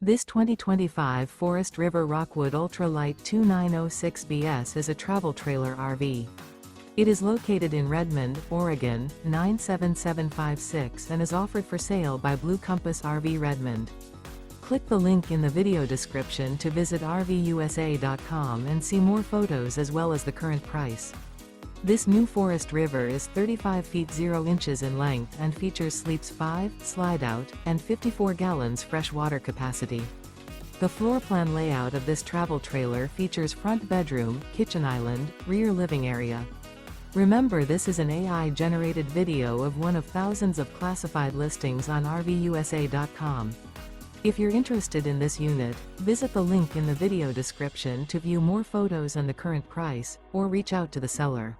This 2025 Forest River Rockwood Ultra Lite 2906BS is a travel trailer RV. It is located in Redmond, Oregon, 97756 and is offered for sale by Blue Compass RV Redmond. Click the link in the video description to visit RVUSA.com and see more photos as well as the current price. This new Forest River is 35 feet 0 inches in length and features sleeps 5, Slideout, and 54 gallons fresh water capacity. The floor plan layout of this travel trailer features front bedroom, kitchen island, rear living area. Remember, this is an AI-generated video of one of thousands of classified listings on RVUSA.com. If you're interested in this unit, visit the link in the video description to view more photos and the current price, or reach out to the seller.